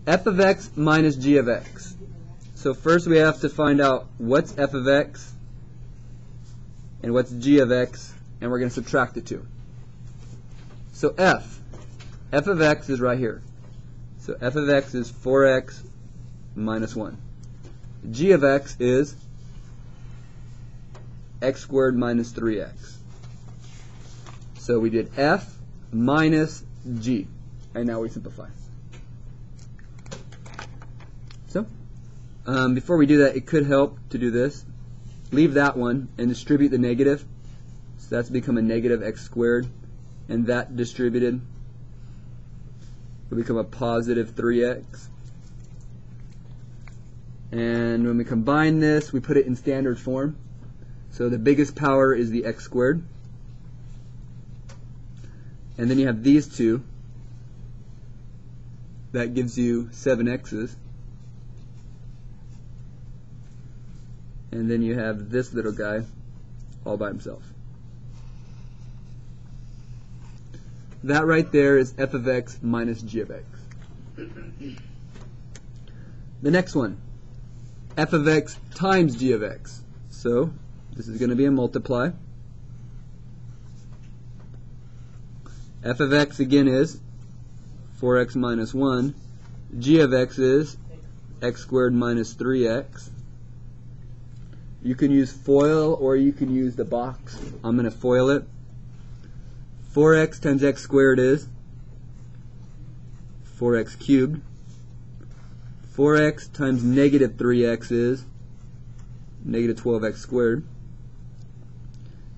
f of x minus g of x. So first we have to find out what's f of x and what's g of x, and we're going to subtract the two. So f of x is right here. So f of x is 4x minus 1. G of x is x squared minus 3x. So we did f minus g, and now we simplify. So before we do that, it could help to do this. Leave that one and distribute the negative. So that's become a negative x squared, and that distributed will become a positive 3x. And when we combine this, we put it in standard form. So the biggest power is the x squared. And then you have these two. That gives you 7x's. And then you have this little guy all by himself. That right there is f of x minus g of x. The next one, f of x times g of x. So this is going to be a multiply. F of x again is 4x minus 1. G of x is x squared minus 3x. You can use FOIL or you can use the box. I'm going to FOIL it. 4x times x squared is 4x cubed. 4x times negative 3x is negative 12x squared.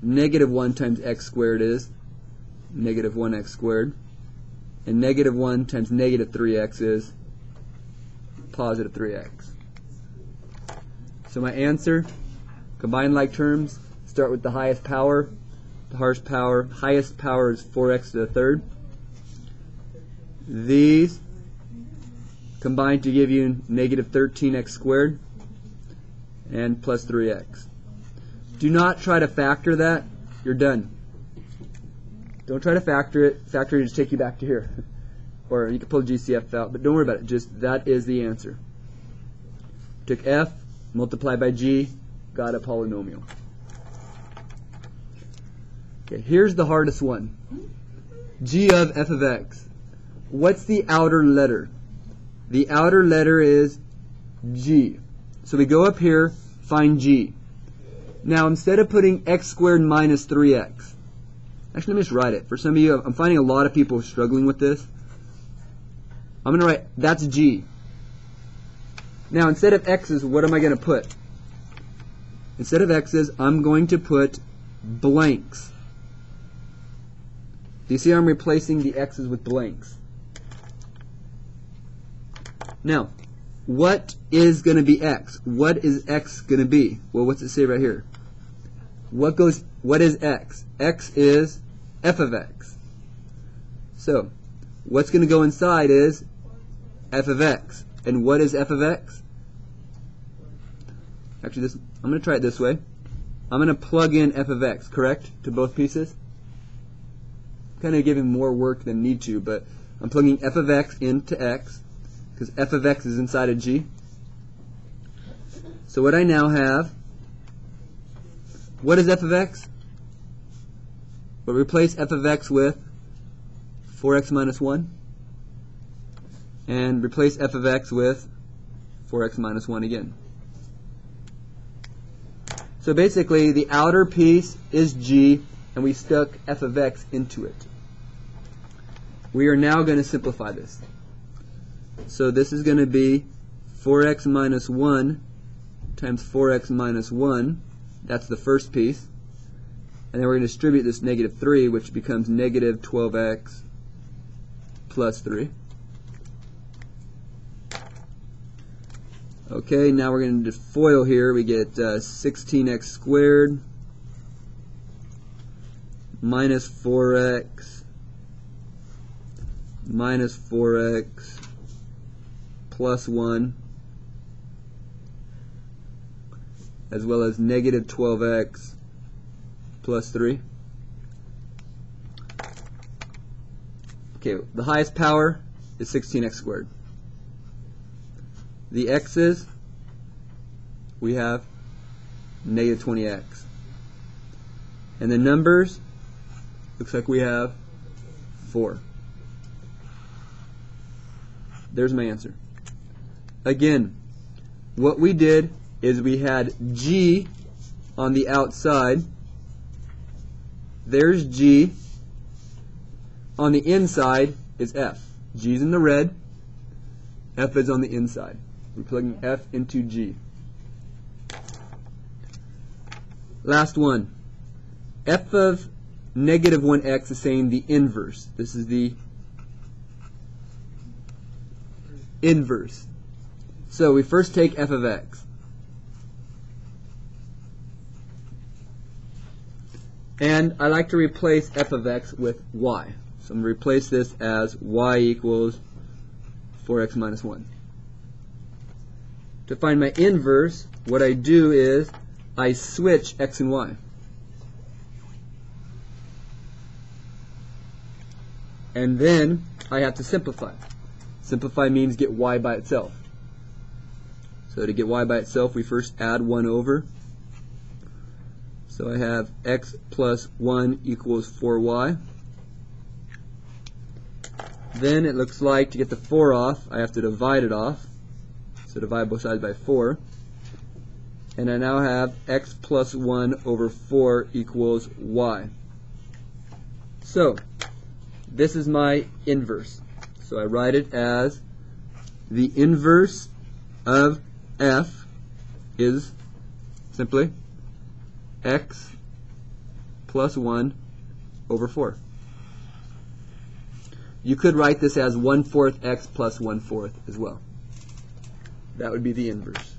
Negative 1 times x squared is negative 1x squared. And negative 1 times negative 3x is positive 3x. So my answer, combine like terms, start with the highest power. The highest power is 4x to the third. These combine to give you negative 13x squared and plus 3x. Do not try to factor that. You're done. Don't try to factor it. Factor it just take you back to here. Or you can pull GCF out, but don't worry about it. Just that is the answer. Took f, multiplied by g, got a polynomial. Okay, here's the hardest one. G of f of x. What's the outer letter? The outer letter is g. So we go up here, find g. Now instead of putting x squared minus 3x, actually let me just write it. For some of you, I'm finding a lot of people struggling with this. I'm going to write, that's g. Now instead of x's, what am I going to put? Instead of x's, I'm going to put blanks. Do you see how I'm replacing the x's with blanks? Now, what is going to be x? What is x going to be? Well, what's it say right here? What is x? X is f of x. So, what's going to go inside is f of x. And what is f of x? Actually, I'm going to try it this way. I'm going to plug in f of x, correct, to both pieces. Kind of giving more work than need to, but I'm plugging f of x into x because f of x is inside of g. So what I now have, what is f of x? We'll replace f of x with 4x minus 1 and replace f of x with 4x minus 1 again. So basically the outer piece is g and we stuck f of x into it. We are now going to simplify this. So this is going to be 4x minus 1 times 4x minus 1. That's the first piece. And then we're going to distribute this negative 3, which becomes negative 12x plus 3. Okay, now we're going to FOIL here. We get 16x squared minus 4x minus 4x plus 1 as well as negative 12x plus 3. Okay, the highest power is 16x squared. The x's, we have negative 20x. And the numbers, looks like we have 4. There's my answer. Again, what we did is we had G on the outside. There's G. On the inside is F. G's in the red. F is on the inside. We're plugging F into G. Last one. F of negative 1x is saying the inverse. This is the inverse. So we first take f of x. And I like to replace f of x with y. So I'm going to replace this as y equals 4x minus 1. To find my inverse, what I do is I switch x and y. And then I have to simplify. Simplify means get y by itself. So to get y by itself, we first add 1 over. So I have x plus 1 equals 4y. Then it looks like to get the 4 off, I have to divide it off. So divide both sides by 4. And I now have x plus 1 over 4 equals y. So this is my inverse. So I write it as the inverse of f is simply x plus 1 over 4. You could write this as 1/4 x plus 1/4 as well. That would be the inverse.